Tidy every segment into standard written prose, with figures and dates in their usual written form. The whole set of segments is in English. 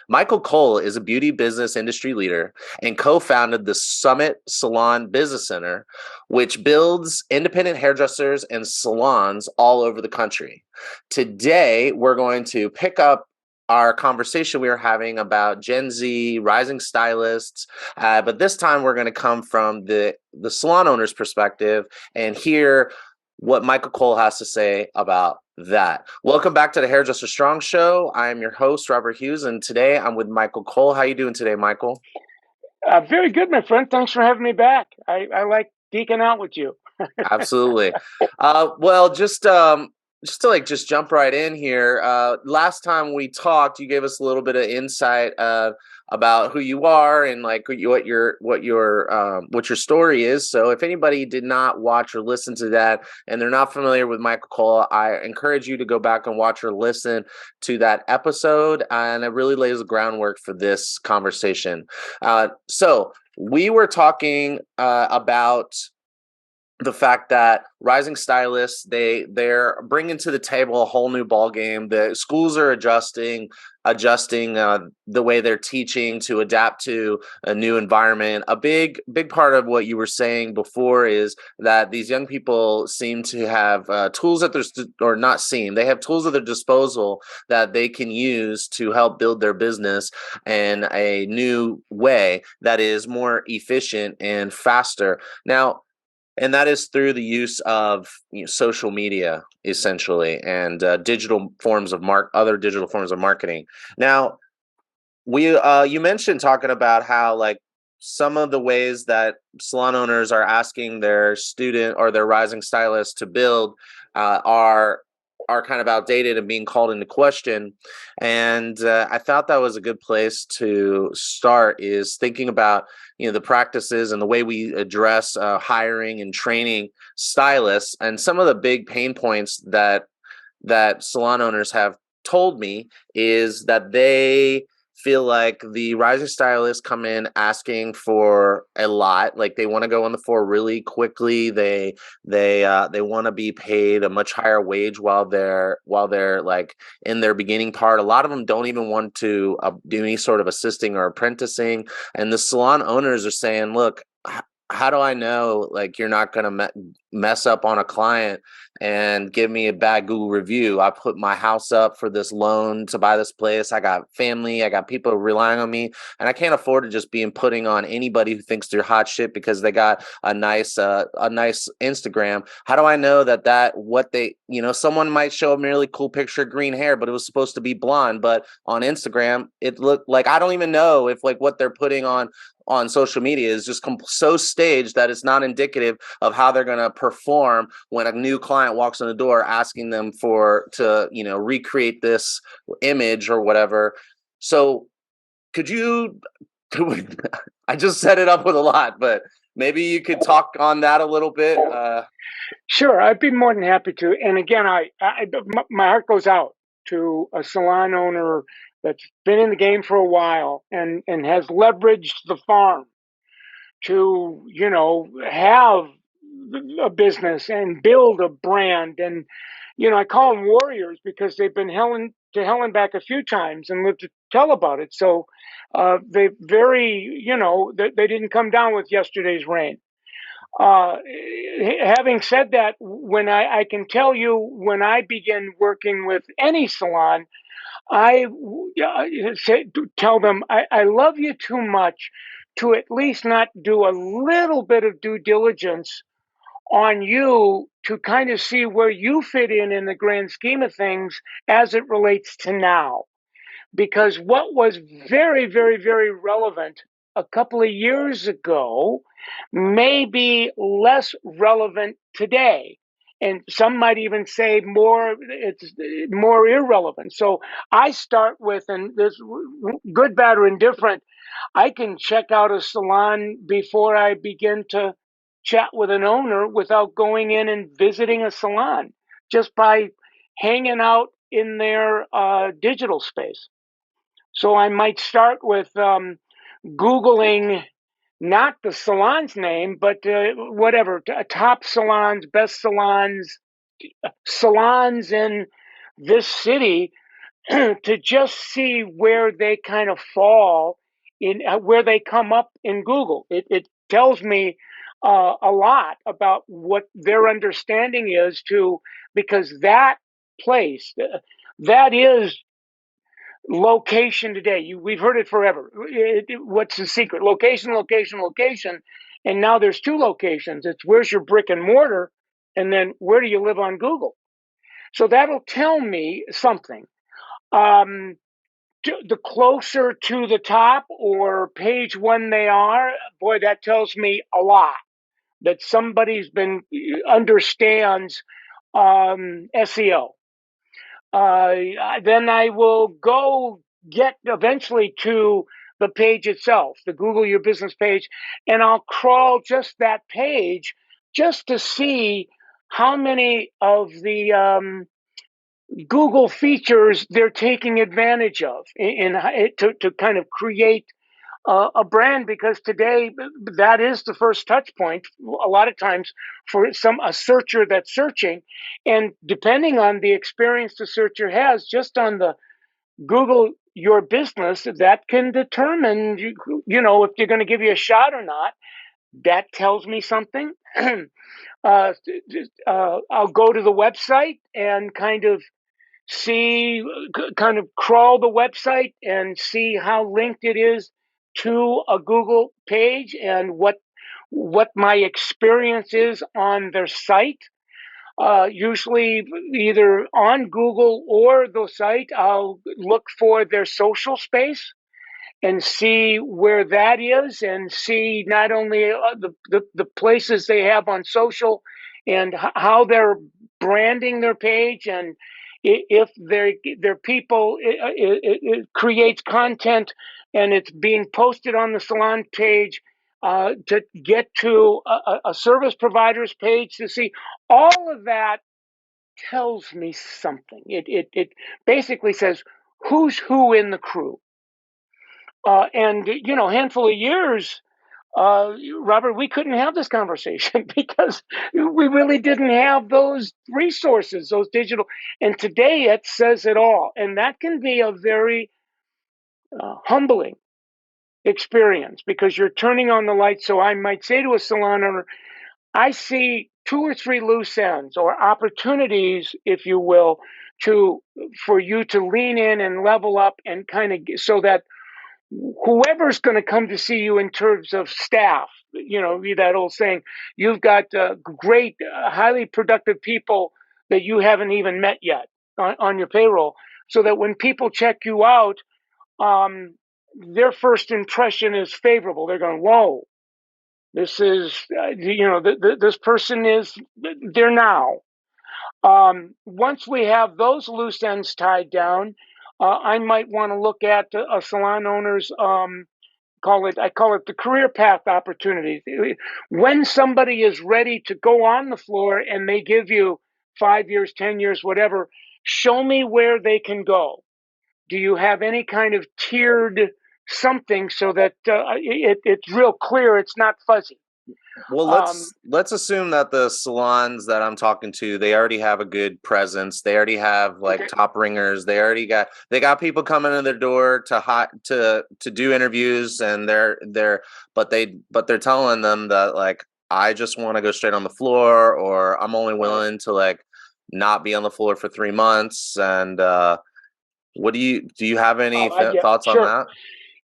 Michael Cole is a beauty business industry leader and co-founded the Summit Salon Business Center, which builds independent hairdressers and salons all over the country. Today, we're going to pick up our conversation we were having about Gen Z, rising stylists, but this time we're going to come from the salon owner's perspective and hear what Michael Cole has to say about that. Welcome back to the Hairdresser Strong Show. I am your host, Robert Hughes, and today I'm with Michael Cole. How are you doing today, Michael? Very good, my friend. Thanks for having me back. I like geeking out with you. Absolutely. Well, just to just jump right in here. Last time we talked, you gave us a little bit of insight about who you are and like what your story is. So if anybody did not watch or listen to that and they're not familiar with Michael Cole, I encourage you to go back and watch or listen to that episode, and it really lays the groundwork for this conversation. So we were talking about the fact that rising stylists they're bringing to the table a whole new ball game. The schools are adjusting the way they're teaching to adapt to a new environment. A big part of what you were saying before is that these young people seem to have tools at their or not seem they have tools at their disposal that they can use to help build their business in a new way that is more efficient and faster. Now, and that is through the use of social media, essentially, and digital forms of other digital forms of marketing. Now, we you mentioned talking about how like some of the ways that salon owners are asking their student or their rising stylists to build are kind of outdated and being called into question. And I thought that was a good place to start, is thinking about the practices and the way we address hiring and training stylists, and some of the big pain points that salon owners have told me is that they feel like the rising stylists come in asking for a lot. Like they want to go on the floor really quickly. They want to be paid a much higher wage while they're like in their beginning part. A lot of them don't even want to do any sort of assisting or apprenticing. And the salon owners are saying, look, how do I know like you're not going to mess up on a client and give me a bad Google review? I put my house up for this loan to buy this place. I got family, I got people relying on me, and I can't afford to just be putting on anybody who thinks they're hot shit because they got a nice Instagram. How do I know that what they, someone might show a really cool picture of green hair, but it was supposed to be blonde, but on Instagram it looked like, I don't even know if like what they're putting on social media is just so staged that it's not indicative of how they're going to perform when a new client walks in the door asking them to recreate this image or whatever. So could you I just set it up with a lot, but maybe you could talk on that a little bit. Sure, I'd be more than happy to. And again, my heart goes out to a salon owner that's been in the game for a while and has leveraged the farm to, have a business and build a brand. And, I call them warriors because they've been hell and back a few times and lived to tell about it. So they they didn't come down with yesterday's rain. Uh, Having said that, when I can tell you, when I begin working with any salon, I tell them I love you too much to at least not do a little bit of due diligence on you to kind of see where you fit in the grand scheme of things as it relates to now. Because what was very, very, very relevant a couple of years ago may be less relevant today. And some might even say it's more irrelevant. So I start with, and there's good, bad, or indifferent, I can check out a salon before I begin to chat with an owner without going in and visiting a salon, just by hanging out in their digital space. So I might start with Googling not the salon's name, but whatever, top salons, best salons, salons in this city to just see where they kind of fall in, where they come up in Google. It tells me a lot about what their understanding is to, because that place, that is location today. We've heard it forever. What's the secret? Location, location, location. And now there's two locations. It's where's your brick and mortar, and then where do you live on Google? So that'll tell me something. Um, the closer to the top or page one they are, boy, that tells me a lot that somebody's been understands SEO. Then I will go get eventually to the page itself, the Google Your Business page, and I'll crawl just that page just to see how many of the Google features they're taking advantage of to kind of create a brand, because today that is the first touch point a lot of times for a searcher that's searching, and depending on the experience the searcher has just on the Google Your Business, that can determine you know if they're going to give you a shot or not. That tells me something. I'll go to the website and kind of crawl the website and see how linked it is to a Google page and what my experience is on their site. Usually either on Google or the site, I'll look for their social space and see where that is, and see not only the places they have on social and how they're branding their page, and if their people it creates content and it's being posted on the salon page, to get to a service provider's page to see all of that tells me something. It basically says who's who in the crew. And you know, handful of years, Robert, we couldn't have this conversation because we really didn't have those resources, those digital. And today it says it all, and that can be a very humbling experience because you're turning on the light. So I might say to a salon owner, I see two or three loose ends or opportunities, if you will, for you to lean in and level up and kind of so that whoever's going to come to see you in terms of staff, you know, that old saying, you've got great, highly productive people that you haven't even met yet on your payroll, so that when people check you out, their first impression is favorable. They're going, whoa, this is, you know, this person is there now. Once we have those loose ends tied down, I might want to look at a salon owner's I call it the career path opportunity. When somebody is ready to go on the floor and they give you 5 years, 10 years, whatever, show me where they can go. Do you have any kind of tiered something so that it's real clear, it's not fuzzy? Well, Um, let's assume that the salons that I'm talking to, they already have a good presence. They already have like okay. top ringers. They got people coming in their door to do interviews, and they're telling them that like I just want to go straight on the floor, or I'm only Right. willing to like not be on the floor for 3 months. And what do you have any Yeah, thoughts on sure. that?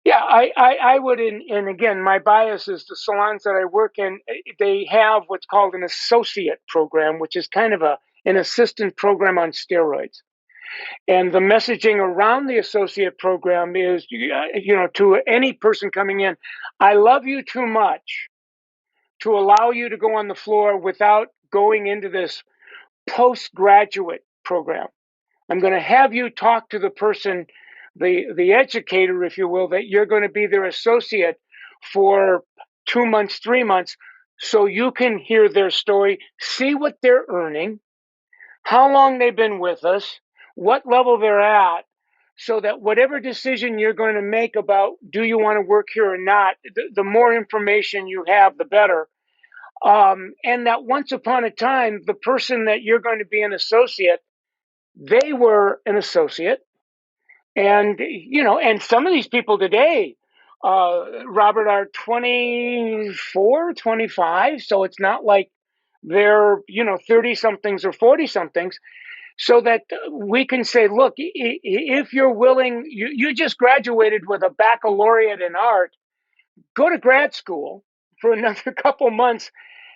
Yeah, I would, and again, my bias is the salons that I work in, they have what's called an associate program, which is kind of an assistant program on steroids. And the messaging around the associate program is, you know, to any person coming in, I love you too much to allow you to go on the floor without going into this postgraduate program. I'm going to have you talk to the person, the educator, if you will, that you're going to be their associate for 2 months, 3 months, so you can hear their story, see what they're earning, how long they've been with us, what level they're at, so that whatever decision you're going to make about do you want to work here or not, the more information you have, the better. And that once upon a time, the person that you're going to be an associate, they were an associate. And, and some of these people today, Robert, are 24, 25. So it's not like they're, 30 somethings or 40 somethings. So that we can say, look, if you're willing, you just graduated with a baccalaureate in art, go to grad school for another couple months.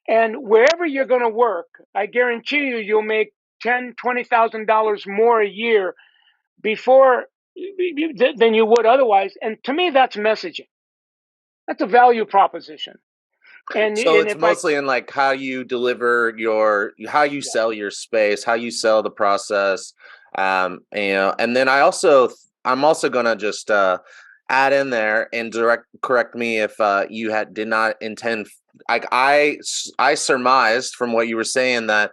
And wherever you're going to work, I guarantee you'll make $10,000, $20,000 more a year before than you would otherwise. And to me, that's messaging. That's a value proposition. So And it's if I, mostly in like how you deliver how you yeah, sell your space, how you sell the process. And then I'm also gonna just add in there and correct me if you did not intend. Like I surmised from what you were saying that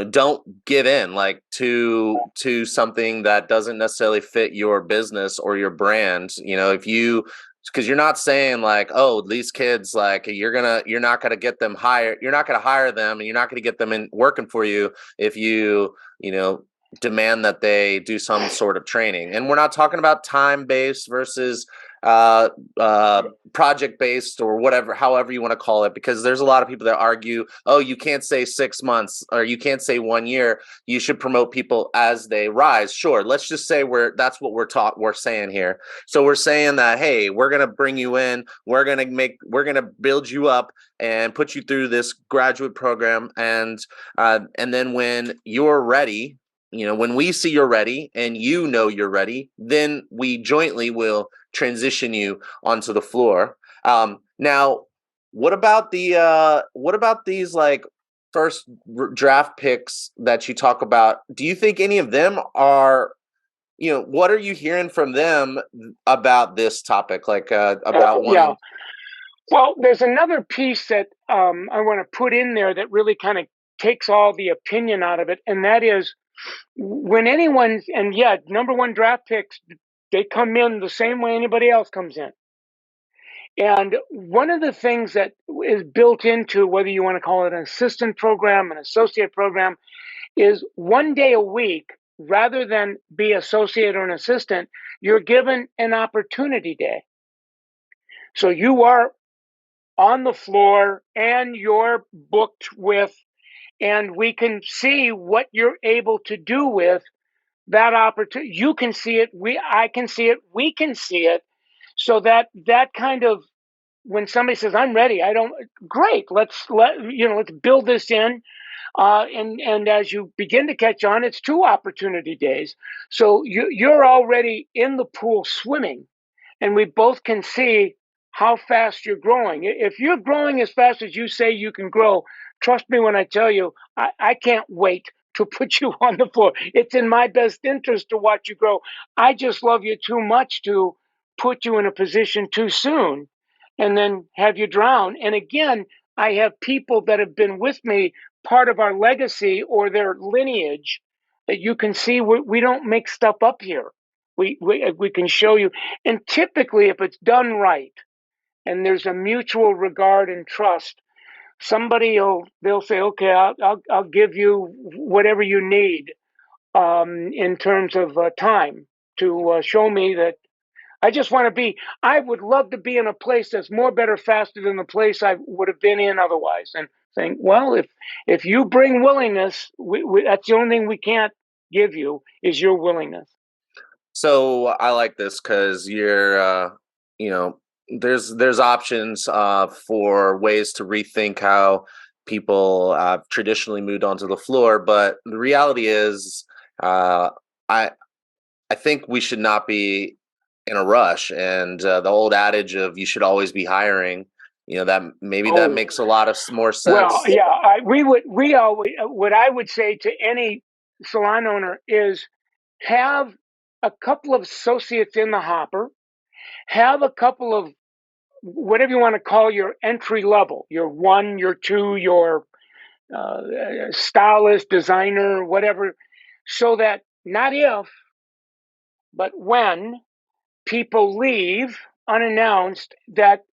don't give in like to something that doesn't necessarily fit your business or your brand. If you because you're not saying like, oh, these kids, like you're not gonna get them hired, you're not gonna hire them, and you're not gonna get them in working for you if you know demand that they do some sort of training. And we're not talking about time based versus uh project based or whatever, however you want to call it, because there's a lot of people that argue, oh, you can't say 6 months or you can't say 1 year. You should promote people as they rise. Sure, let's just say that's what we're saying here. So we're saying that, hey, we're gonna bring you in, we're gonna build you up and put you through this graduate program, and then when you're ready, when we see you're ready and you're ready, then we jointly will transition you onto the floor. Now, what about these like first draft picks that you talk about? Do you think any of them are, what are you hearing from them about this topic? Like about yeah. wanting. Well, there's another piece that I want to put in there that really kind of takes all the opinion out of it, and that is when anyone's, and yeah, number one draft picks, they come in the same way anybody else comes in. And one of the things that is built into, whether you want to call it an assistant program, an associate program, is 1 day a week, rather than be associate or an assistant, you're given an opportunity day. So you are on the floor and you're booked with, and we can see what you're able to do with that opportunity. You can see it, I can see it, we can see it. So that kind of, when somebody says I'm ready, I don't, great, let's build this in. And as you begin to catch on, it's 2 opportunity days. So you're already in the pool swimming, and we both can see how fast you're growing. If you're growing as fast as you say you can grow, trust me when I tell you, I can't wait to put you on the floor. It's in my best interest to watch you grow. I just love you too much to put you in a position too soon and then have you drown. And again, I have people that have been with me, part of our legacy or their lineage, that you can see we don't make stuff up here. We can show you. And typically, if it's done right and there's a mutual regard and trust, they'll say, okay, I'll give you whatever you need in terms of time to show me that I just want to be. I would love to be in a place that's more, better, faster than the place I would have been in otherwise. And saying, well, if you bring willingness, that's the only thing we can't give you is your willingness. So I like this because you know, there's options for ways to rethink how people traditionally moved onto the floor, but the reality is, uh, I I think we should not be in a rush. And the old adage of you should always be hiring, that maybe that Oh, makes a lot of more well, sense. yeah. We always, what I would say to any salon owner is have a couple of associates in the hopper, have a couple of whatever you want to call your entry level, your one, your two, your uh, stylist, designer, whatever, so that not if, but when people leave unannounced, that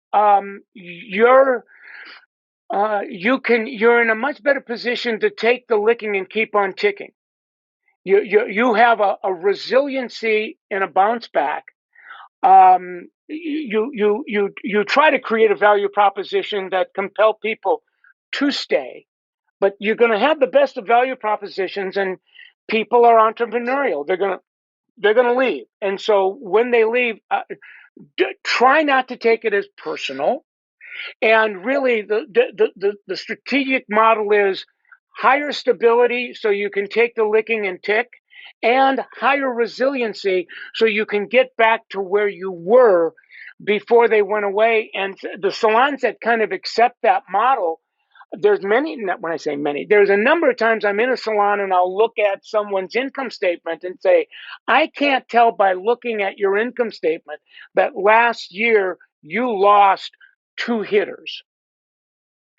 you're in a much better position to take the licking and keep on ticking. You have a resiliency and a bounce back. You try to create a value proposition that compel people to stay, but you're going to have the best of value propositions, and people are entrepreneurial. They're going to leave, and so when they leave, try not to take it as personal. And really, the strategic model is higher stability so you can take the licking and tick, and higher resiliency so you can get back to where you were before they went away. And the salons that kind of accept that model, there's many, when I say many, there's a number of times I'm in a salon and I'll look at someone's income statement and say, I can't tell by looking at your income statement that last year you lost two hitters.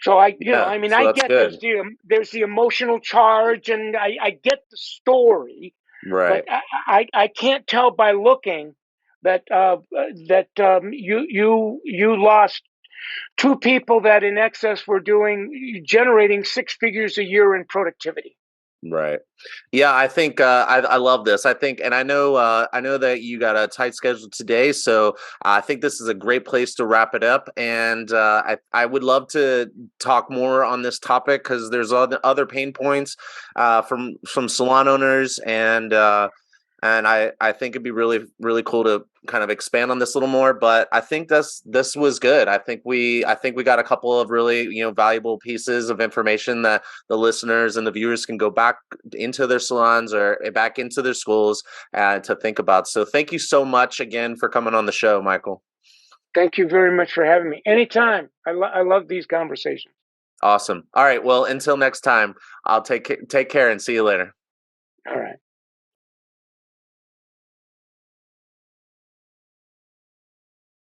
So Yeah, I mean, so I that's get good. there's the emotional charge, and I get the story, but Right. I can't tell by looking that you lost two people that in excess were generating six figures a year in productivity. Right. Yeah, I think I love this. I think, and I know that you got a tight schedule today, so I think this is a great place to wrap it up. And I would love to talk more on this topic because there's other pain points from salon owners, and I think it'd be really cool to kind of expand on this a little more. But I think this was good. I think we got a couple of really valuable pieces of information that the listeners and the viewers can go back into their salons or back into their schools to think about. So thank you so much again for coming on the show, Michael. Thank you very much for having me. Anytime. I love these conversations. Awesome. All right. Well, until next time, I'll take care and see you later. All right.